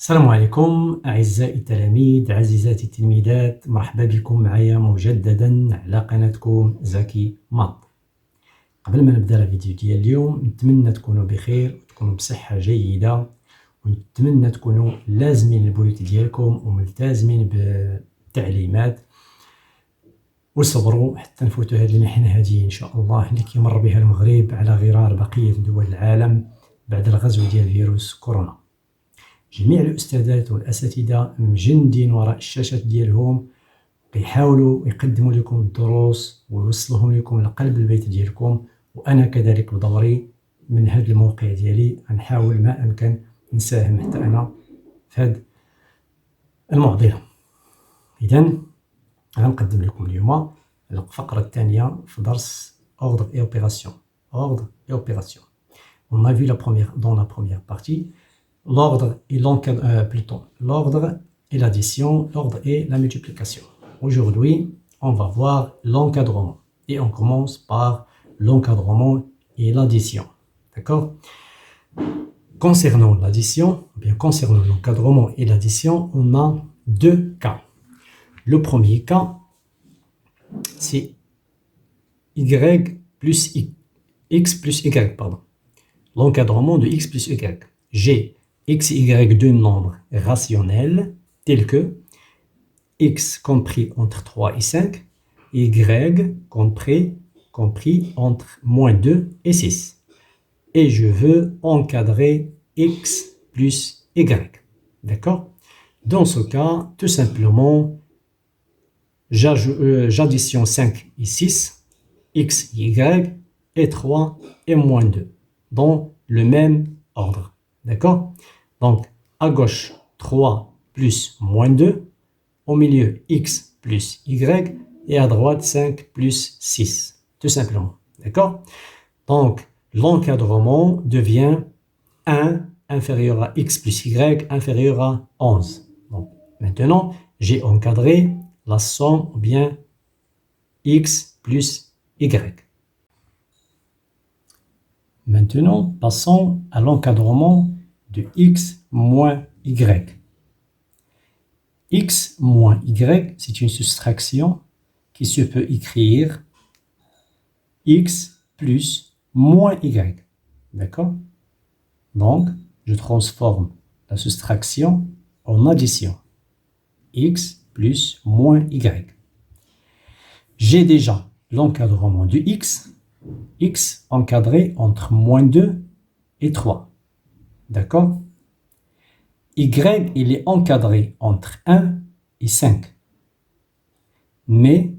السلام عليكم أعزائي التلاميذ عزيزاتي التلميذات، مرحبا بكم معايا مجددا على قناتكم زكي مات. قبل ما نبدا الفيديو ديال اليوم نتمنى تكونوا بخير وتكونوا بصحة جيدة، ونتمنى تكونوا لازمين البيوت ديالكم وملتزمين بالتعليمات وصبروا حتى نفوتوا هذه المحنة هذه إن شاء الله اللي كيمر بها المغرب على غرار بقية دول العالم بعد الغزو ديال فيروس كورونا. جميع الأستاذات والأساتذة مجندين وراء الشاشات ديالهم كيحاولوا يقدموا لكم الدروس ويوصلوهم لكم لقلب البيت ديالكم، وأنا كذلك بدوري من هذا الموقع ديالي غنحاول ما أمكن نساهم حتى أنا في هذه المعضلة. إذن غنقدم لكم اليوم الفقرة الثانية في درس Ordre et Opération. Ordre et Opération. On a vu dans la première partie l'ordre et l'ordre et l'addition, l'ordre et la multiplication. Aujourd'hui, on va voir l'encadrement. Et on commence par l'encadrement et l'addition. D'accord? Concernant l'addition, bien concernant l'encadrement et l'addition, on a deux cas. Le premier cas, c'est y plus x plus y, pardon. L'encadrement de x plus y. J'ai x et y deux nombres rationnels tels que x compris entre 3 et 5, y compris entre moins 2 et 6. Et je veux encadrer x plus y. D'accord? Dans ce cas, tout simplement, j'additionne 5 et 6, x, y et 3 et moins 2 dans le même ordre. D'accord? Donc, à gauche, 3 plus moins 2, au milieu, x plus y, et à droite, 5 plus 6, tout simplement. D'accord? Donc, l'encadrement devient 1 inférieur à x plus y inférieur à 11. Donc, maintenant, j'ai encadré la somme ou bien x plus y. Maintenant, passons à l'encadrement de x moins y. X moins y, c'est une soustraction qui se peut écrire x plus moins y. D'accord? Donc, je transforme la soustraction en addition. X plus moins y. J'ai déjà l'encadrement de x encadré entre moins 2 et 3. D'accord? Y, il est encadré entre 1 et 5. Mais,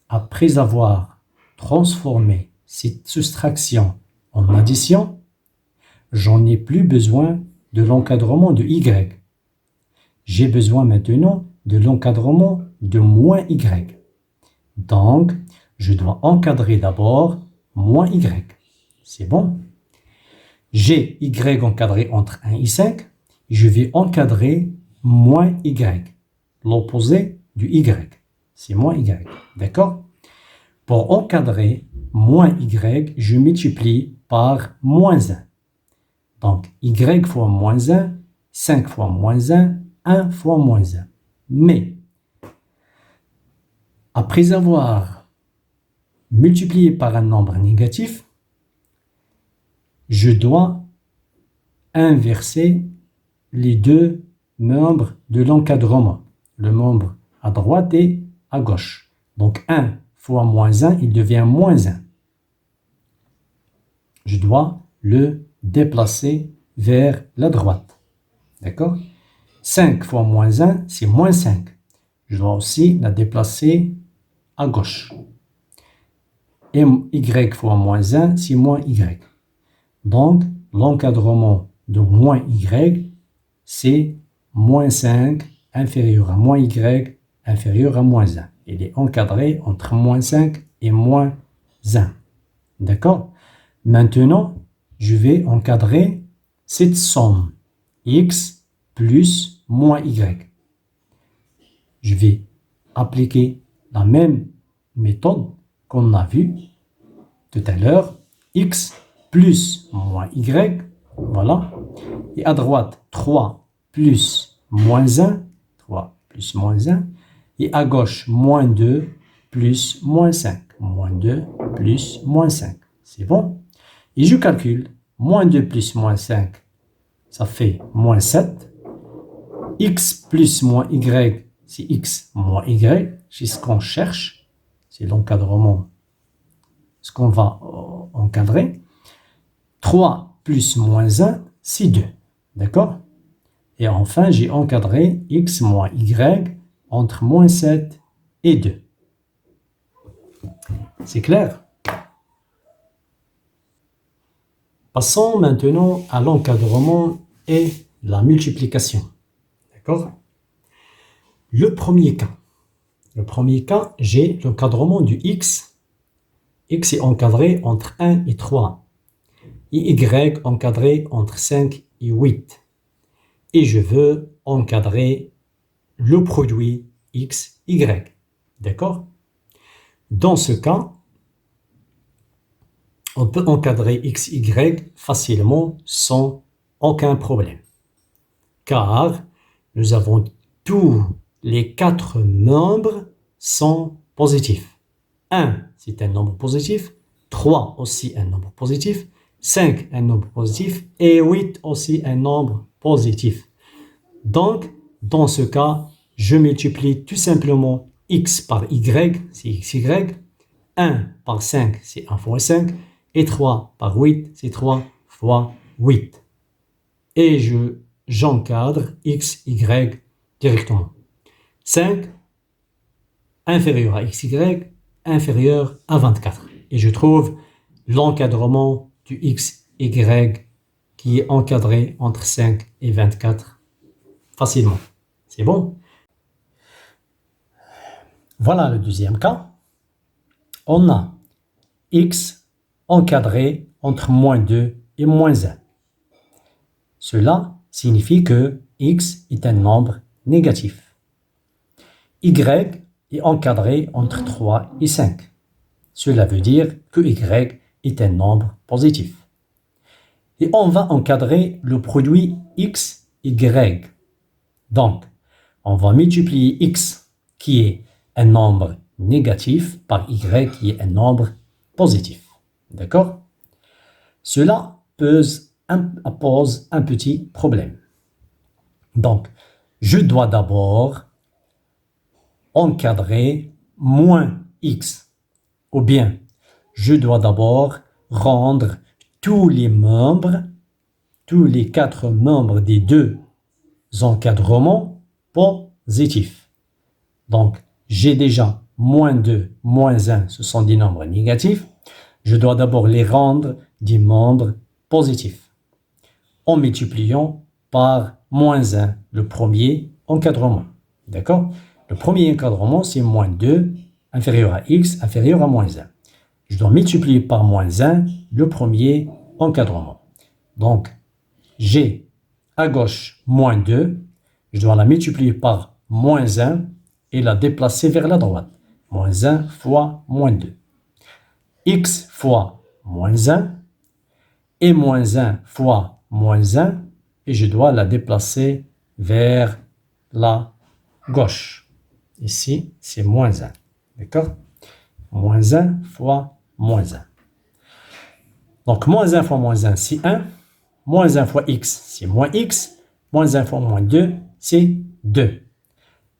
après avoir transformé cette soustraction en addition, j'en ai plus besoin de l'encadrement de y. J'ai besoin maintenant de l'encadrement de moins y. Donc, je dois encadrer d'abord moins y. C'est bon? J'ai y encadré entre 1 et 5. Je vais encadrer moins y. L'opposé du y. C'est moins y. D'accord? Pour encadrer moins y, je multiplie par moins 1. Donc, y fois moins 1, 5 fois moins 1, 1 fois moins 1. Mais, après avoir multiplié par un nombre négatif, je dois inverser les deux membres de l'encadrement, le membre à droite et à gauche. Donc 1 fois moins 1, il devient moins 1. Je dois le déplacer vers la droite. D'accord? 5 fois moins 1, c'est moins 5. Je dois aussi la déplacer à gauche. Et y fois moins 1, c'est moins y. Donc, l'encadrement de moins y, c'est moins 5 inférieur à moins y inférieur à moins 1. Il est encadré entre moins 5 et moins 1. D'accord? Maintenant, je vais encadrer cette somme x plus moins y. Je vais appliquer la même méthode qu'on a vue tout à l'heure. X plus moins y, voilà. Et à droite, 3 plus moins 1, 3 plus moins 1, et à gauche, moins 2 plus moins 5, moins 2 plus moins 5. C'est bon? Et je calcule, moins 2 plus moins 5, ça fait moins 7. X plus moins Y, c'est X moins Y, c'est ce qu'on cherche, c'est l'encadrement, ce qu'on va encadrer. 3 plus moins 1, c'est 2. D'accord? Et enfin, j'ai encadré X moins Y entre moins 7 et 2. C'est clair? Passons maintenant à l'encadrement et la multiplication. D'accord? Le premier cas, j'ai l'encadrement du X. X est encadré entre 1 et 3. Et Y encadré entre 5 et 8. Et je veux encadrer le produit X, Y. D'accord? Dans ce cas, on peut encadrer X, Y facilement sans aucun problème. Car nous avons tous les 4 nombres sont positifs. 1, c'est un nombre positif. 3 aussi un nombre positif. 5, un nombre positif. Et 8 aussi un nombre positif. Donc, dans ce cas, je multiplie tout simplement X par Y, c'est XY. 1 par 5, c'est 1 fois 5. Et 3 par 8, c'est 3 fois 8. Et j'encadre X, Y directement. 5 inférieur à XY, inférieur à 24. Et je trouve l'encadrement du X, Y qui est encadré entre 5 et 24 facilement. C'est bon? Voilà le deuxième cas. On a X encadré entre moins 2 et moins 1. Cela signifie que X est un nombre négatif. Y est encadré entre 3 et 5. Cela veut dire que Y est un nombre positif. Et on va encadrer le produit X, Y. Donc, on va multiplier X, qui est un nombre négatif, par Y, qui est un nombre positif. D'accord? Cela pose un petit problème. Donc, je dois d'abord encadrer moins X. Ou bien, je dois d'abord rendre tous les 4 membres des deux encadrements positifs. Donc, j'ai déjà moins 2, moins 1, ce sont des nombres négatifs. Je dois d'abord les rendre des membres positifs en multipliant par moins 1 le premier encadrement. D'accord? Le premier encadrement, c'est moins 2, inférieur à x, inférieur à moins 1. Je dois multiplier par moins 1 le premier encadrement. Donc, j'ai à gauche moins 2, je dois la multiplier par moins 1 et la déplacer vers la droite. Moins 1 fois moins 2. X fois moins 1 et moins 1 fois moins 1 et je dois la déplacer vers la gauche. Ici, c'est moins 1. D'accord? Moins 1 fois moins 1. Donc, moins 1 fois moins 1, c'est 1. Moins 1 fois x, c'est moins x. Moins 1 fois moins 2, c'est 2.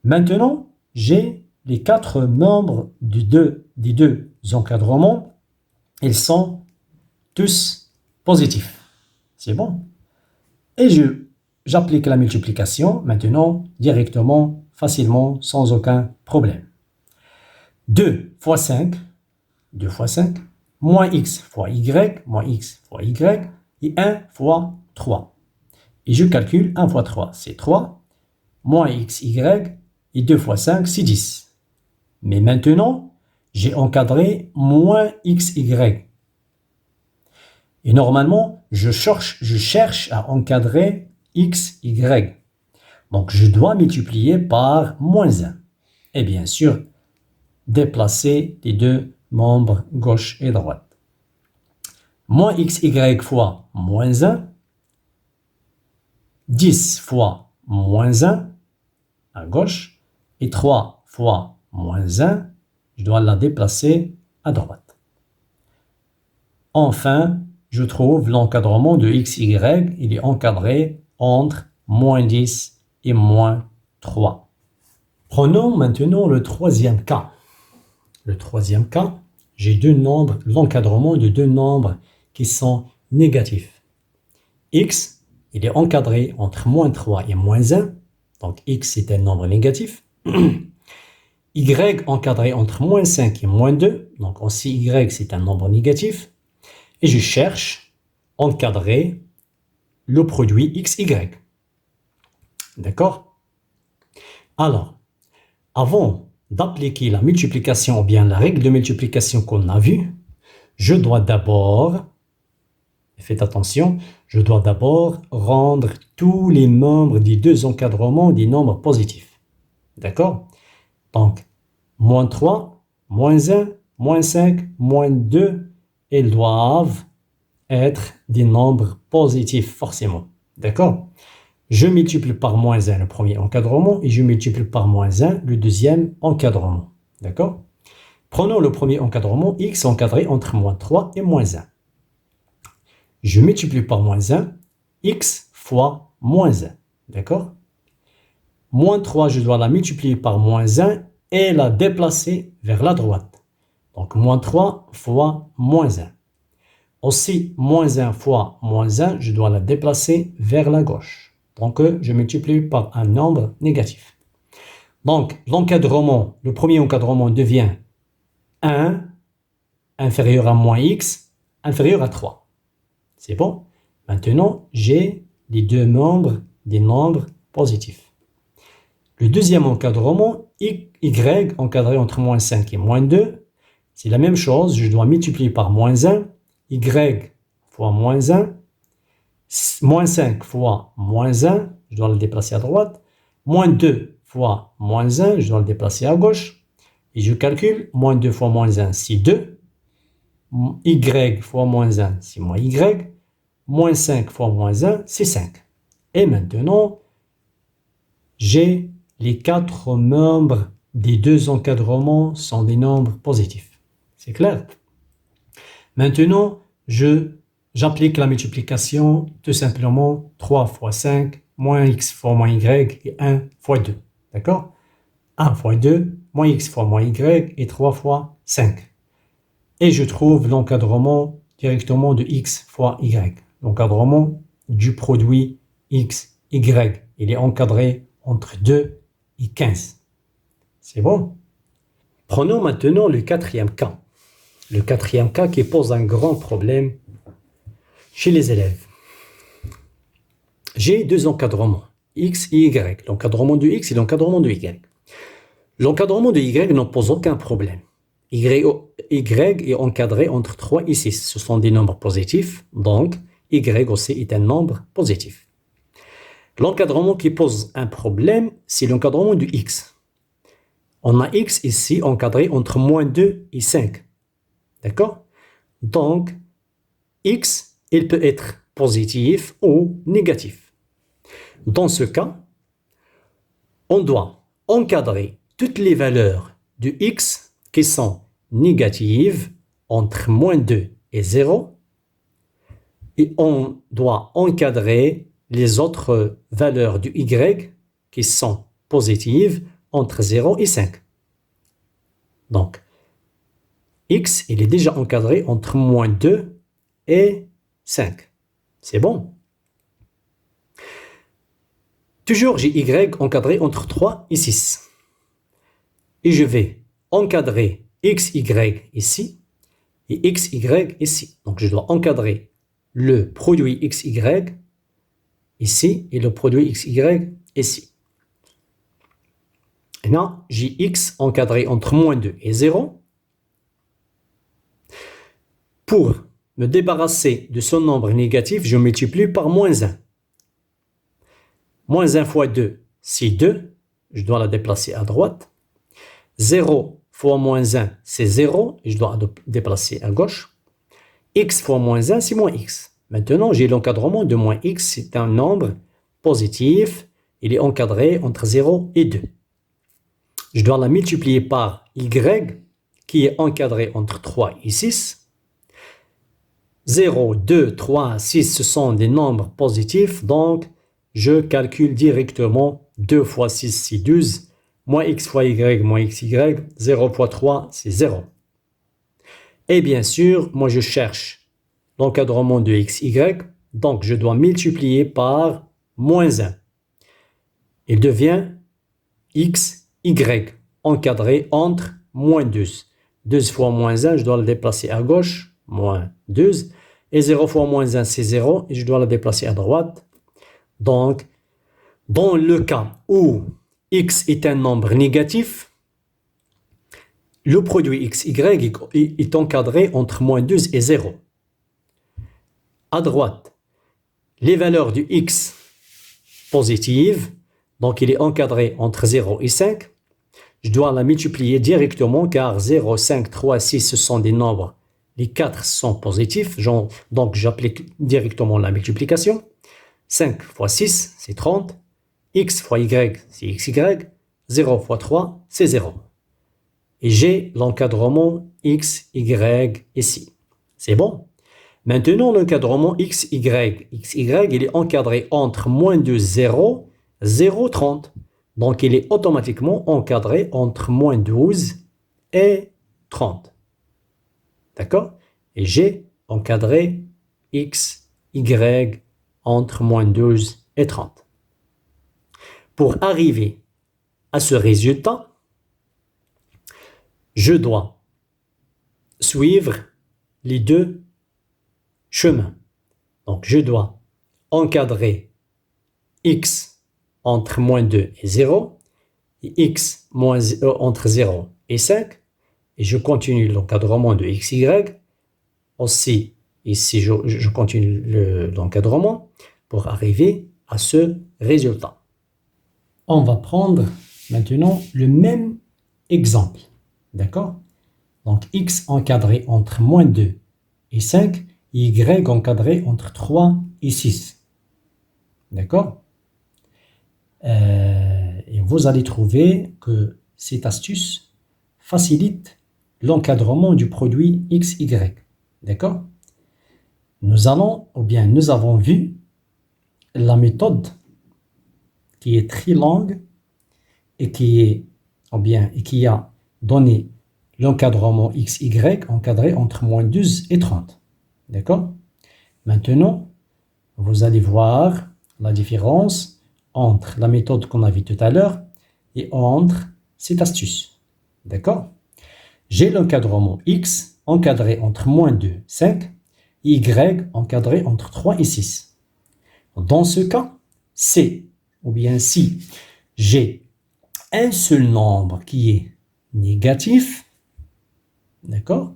Maintenant, j'ai les 4 membres des deux encadrements. Ils sont tous positifs. C'est bon. Et j'applique la multiplication maintenant directement, facilement, sans aucun problème. 2 fois 5, moins x fois y, et 1 fois 3. Et je calcule 1 fois 3, c'est 3, moins x, y, et 2 fois 5, c'est 10. Mais maintenant, j'ai encadré moins x, y. Et normalement, je cherche à encadrer x, y. Donc, je dois multiplier par moins 1. Et bien sûr, déplacer les deux membres gauche et droite. Moins x, y fois moins 1. 10 fois moins 1 à gauche. Et 3 fois moins 1, je dois la déplacer à droite. Enfin, je trouve l'encadrement de x, y. Il est encadré entre moins 10 et moins 3. Prenons maintenant le troisième cas. Le troisième cas, j'ai deux nombres, l'encadrement de deux nombres qui sont négatifs. X, il est encadré entre moins 3 et moins 1. Donc x est un nombre négatif. Y encadré entre moins 5 et moins 2. Donc aussi y c'est un nombre négatif. Et je cherche encadrer le produit xy. D'accord? Alors, avant d'appliquer la multiplication ou bien la règle de multiplication qu'on a vue, je dois d'abord, faites attention, je dois d'abord rendre tous les membres des deux encadrements des nombres positifs. D'accord? Donc, moins 3, moins 1, moins 5, moins 2, ils doivent être des nombres positifs forcément. D'accord? Je multiplie par moins 1 le premier encadrement et je multiplie par moins 1 le deuxième encadrement. D'accord? Prenons le premier encadrement, x encadré entre moins 3 et moins 1. Je multiplie par moins 1, x fois moins 1. D'accord? Moins 3, je dois la multiplier par moins 1 et la déplacer vers la droite. Donc, moins 3 fois moins 1. Aussi, moins 1 fois moins 1, je dois la déplacer vers la gauche. Donc, je multiplie par un nombre négatif. Donc, l'encadrement, le premier encadrement devient 1 inférieur à moins x inférieur à 3. C'est bon? Maintenant, j'ai les deux membres des nombres positifs. Le deuxième encadrement, y encadré entre moins 5 et moins 2, c'est la même chose. Je dois multiplier par moins 1, y fois moins 1, moins 5 fois moins 1, je dois le déplacer à droite, moins 2 fois moins 1, je dois le déplacer à gauche, et je calcule, moins 2 fois moins 1, c'est 2, y fois moins 1, c'est moins y, moins 5 fois moins 1, c'est 5. Et maintenant, j'ai les quatre membres des deux encadrements sont des nombres positifs. C'est clair? Maintenant, j'applique la multiplication tout simplement 3 fois 5, moins x fois moins y et 1 fois 2. D'accord? 1 fois 2, moins x fois moins y et 3 fois 5. Et je trouve l'encadrement directement de x fois y. L'encadrement du produit x, y. Il est encadré entre 2 et 15. C'est bon? Prenons maintenant le quatrième cas. Le quatrième cas qui pose un grand problème chez les élèves. J'ai deux encadrements, x et y. L'encadrement de x et l'encadrement de y. L'encadrement de y ne pose aucun problème. Y est encadré entre 3 et 6. Ce sont des nombres positifs, donc y aussi est un nombre positif. L'encadrement qui pose un problème, c'est l'encadrement du x. On a x ici encadré entre moins 2 et 5. D'accord? Donc, x, il peut être positif ou négatif. Dans ce cas, on doit encadrer toutes les valeurs de x qui sont négatives entre moins 2 et 0 et on doit encadrer les autres valeurs du y qui sont positives entre 0 et 5. Donc, x, il est déjà encadré entre moins 2 et 5. C'est bon? Toujours, j'ai y encadré entre 3 et 6. Et je vais encadrer xy ici et xy ici. Donc, je dois encadrer le produit xy ici et le produit xy ici. Maintenant, j'ai x encadré entre moins 2 et 0. Pour me débarrasser de ce nombre négatif, je multiplie par moins 1. Moins 1 fois 2, c'est 2. Je dois la déplacer à droite. 0 fois moins 1, c'est 0. Je dois la déplacer à gauche. X fois moins 1, c'est moins x. Maintenant, j'ai l'encadrement de moins x. C'est un nombre positif. il est encadré entre 0 et 2. Je dois la multiplier par y, qui est encadré entre 3 et 6. 0, 2, 3, 6, ce sont des nombres positifs, donc je calcule directement 2 fois 6, c'est 12, moins x fois y, moins xy, 0 fois 3, c'est 0. Et bien sûr, moi je cherche l'encadrement de xy, donc je dois multiplier par moins 1. Il devient xy, encadré entre moins 12. 12 fois moins 1, je dois le déplacer à gauche, moins 12. Et 0 fois moins 1, c'est 0, et je dois le déplacer à droite. Donc, dans le cas où x est un nombre négatif, le produit xy est encadré entre moins 12 et 0. À droite, les valeurs du x positives, donc il est encadré entre 0 et 5. Je dois la multiplier directement car 0, 5, 3, 6, ce sont des nombres. Les 4 sont positifs, donc j'applique directement la multiplication. 5 fois 6, c'est 30. X fois y, c'est xy. 0 fois 3, c'est 0. Et j'ai l'encadrement x, y ici. C'est bon? Maintenant, l'encadrement x, y. X, y, il est encadré entre moins de 0, 0, 30. Donc, il est automatiquement encadré entre moins 12 et 30. D'accord? Et j'ai encadré x, y entre moins 12 et 30. Pour arriver à ce résultat, je dois suivre les deux chemins. Donc, je dois encadrer x entre moins 2 et 0, et x entre 0 et 5, et je continue l'encadrement de xy. Aussi, ici, je continue l'encadrement pour arriver à ce résultat. On va prendre maintenant le même exemple. D'accord? Donc, x encadré entre moins 2 et 5, et y encadré entre 3 et 6. D'accord? Et vous allez trouver que cette astuce facilite l'encadrement du produit xy. D'accord? Nous avons vu la méthode qui est très longue et qui a donné l'encadrement xy encadré entre moins 12 et 30. D'accord? Maintenant, vous allez voir la différence entre la méthode qu'on a vue tout à l'heure et entre cette astuce. D'accord? J'ai l'encadrement x encadré entre moins 2 et 5, et y encadré entre 3 et 6. Dans ce cas, si j'ai un seul nombre qui est négatif, d'accord,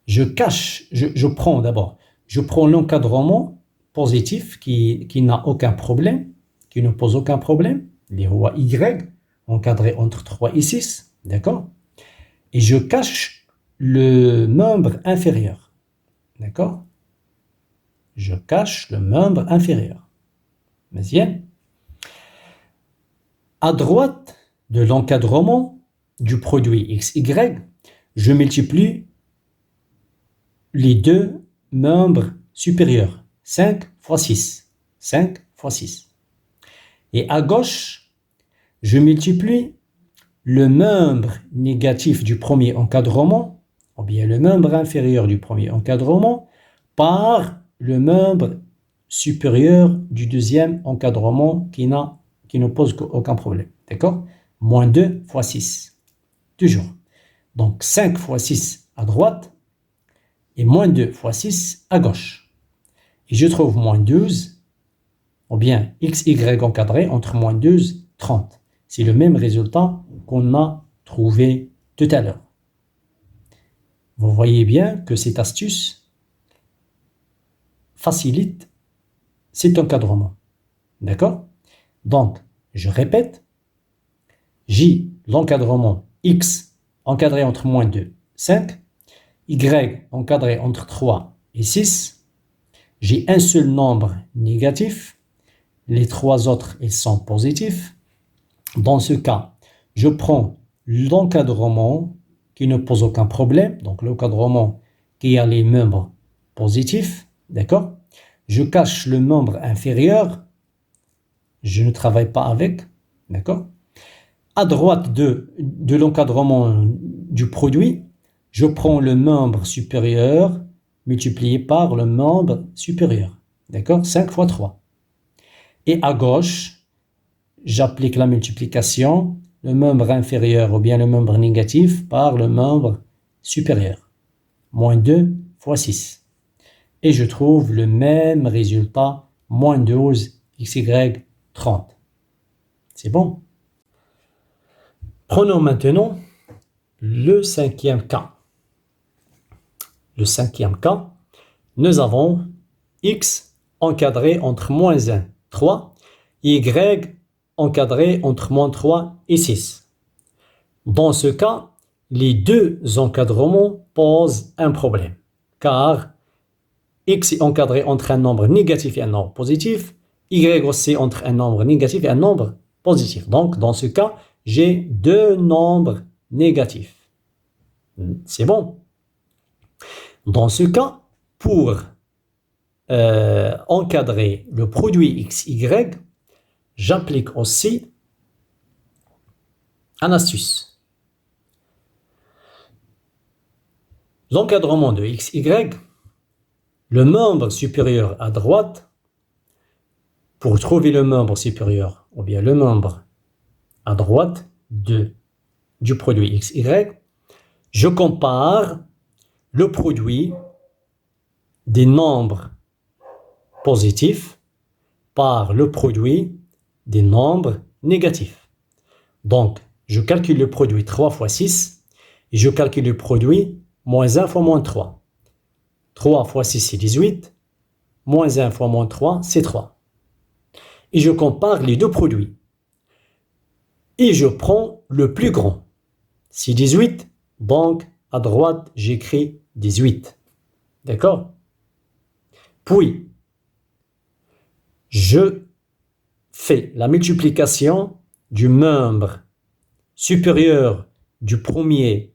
je prends l'encadrement positif qui n'a aucun problème, qui ne pose aucun problème, les rois y encadré entre 3 et 6, d'accord, et je cache le membre inférieur, d'accord, je cache le membre inférieur. Mezien. À droite de l'encadrement du produit xy, je multiplie les deux membres supérieurs. 5 fois 6. 5 fois 6. Et à gauche, je multiplie le membre négatif du premier encadrement, ou bien le membre inférieur du premier encadrement, par le membre supérieur du deuxième encadrement qui ne pose aucun problème. D'accord? Moins 2 fois 6. Toujours. Donc 5 fois 6 à droite et moins 2 fois 6 à gauche. Et je trouve moins 12, ou bien xy encadré entre moins 12 et 30. C'est le même résultat qu'on a trouvé tout à l'heure. Vous voyez bien que cette astuce facilite cet encadrement. D'accord? Donc, je répète, j'ai l'encadrement x encadré entre moins 2 et 5, y encadré entre 3 et 6, j'ai un seul nombre négatif les trois autres, ils sont positifs. Dans ce cas, je prends l'encadrement qui ne pose aucun problème, donc l'encadrement qui a les membres positifs, d'accord? Je cache le membre inférieur, je ne travaille pas avec, d'accord? À droite de l'encadrement du produit, je prends le membre supérieur multiplié par le membre supérieur, d'accord? 5 fois 3. Et à gauche, j'applique la multiplication, le membre inférieur ou bien le membre négatif par le membre supérieur. Moins 2 fois 6. Et je trouve le même résultat, moins 12, xy, 30. C'est bon? Prenons maintenant le cinquième cas. Le cinquième cas, nous avons x encadré entre moins 1, 3, et y encadré entre moins 3 et 6. Dans ce cas, les deux encadrements posent un problème, car x est encadré entre un nombre négatif et un nombre positif, y aussi entre un nombre négatif et un nombre positif. Donc, dans ce cas, j'ai deux nombres négatifs. C'est bon. Dans ce cas, pour encadrer le produit xy, j'applique aussi une astuce. L'encadrement de xy, le membre supérieur à droite, pour trouver le membre supérieur ou bien le membre à droite du produit xy, je compare le produit des nombres positifs par le produit des nombres négatifs. Donc, je calcule le produit 3 fois 6 et je calcule le produit moins 1 fois moins 3. 3 fois 6, c'est 18. Moins 1 fois moins 3, c'est 3. Et je compare les deux produits. Et je prends le plus grand. C'est 18, donc à droite, j'écris 18. D'accord? Puis, je fais la multiplication du membre supérieur du premier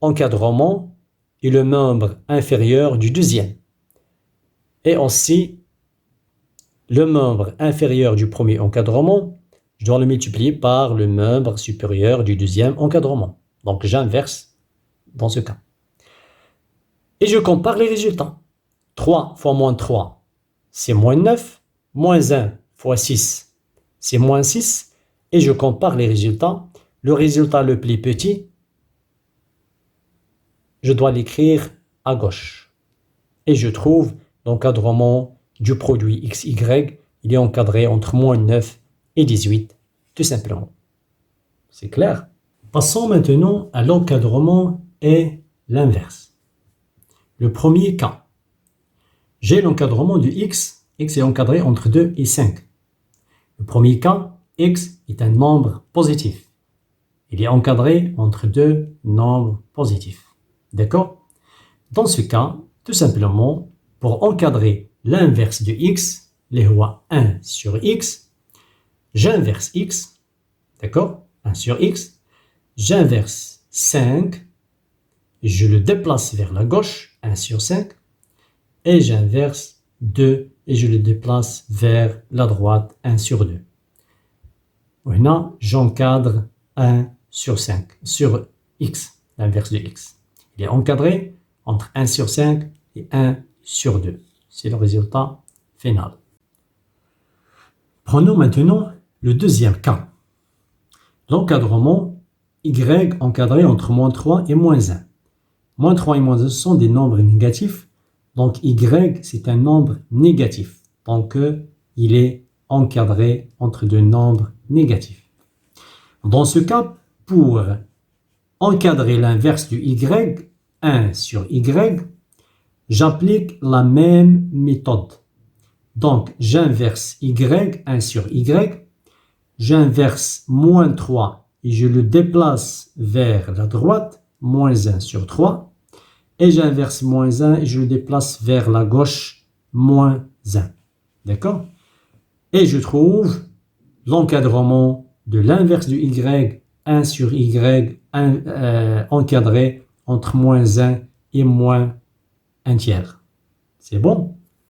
encadrement et le membre inférieur du deuxième. Et aussi, le membre inférieur du premier encadrement, je dois le multiplier par le membre supérieur du deuxième encadrement. Donc, j'inverse dans ce cas. Et je compare les résultats. 3 fois moins 3, c'est moins 9. Moins 1 fois 6, c'est moins 6. Et je compare les résultats. Le résultat le plus petit, je dois l'écrire à gauche. Et je trouve l'encadrement du produit xy, il est encadré entre moins 9 et 18, tout simplement. C'est clair? Passons maintenant à l'encadrement et l'inverse. Le premier cas. J'ai l'encadrement de x. X est encadré entre 2 et 5. Le premier cas, x est un nombre positif. Il est encadré entre deux nombres positifs. D'accord? Dans ce cas, tout simplement, pour encadrer l'inverse de x, les rois 1 sur x, j'inverse x. D'accord? 1 sur x. J'inverse 5. Je le déplace vers la gauche, 1 sur 5. Et j'inverse 2 et je le déplace vers la droite, 1 sur 2. Maintenant, j'encadre 1 sur 5, sur x, l'inverse de x. Il est encadré entre 1 sur 5 et 1 sur 2. C'est le résultat final. Prenons maintenant le deuxième cas. L'encadrement y encadré entre moins 3 et moins 1. Moins 3 et moins 1 sont des nombres négatifs. Donc, y, c'est un nombre négatif. Donc, il est encadré entre deux nombres négatifs. Dans ce cas, pour encadrer l'inverse du y, 1 sur y, j'applique la même méthode. Donc, j'inverse y, 1 sur y, j'inverse moins 3 et je le déplace vers la droite, moins 1 sur 3. Et j'inverse moins 1 et je le déplace vers la gauche, moins 1. D'accord? Et je trouve l'encadrement de l'inverse de y, 1 sur y, encadré entre moins 1 et moins 1 tiers. C'est bon?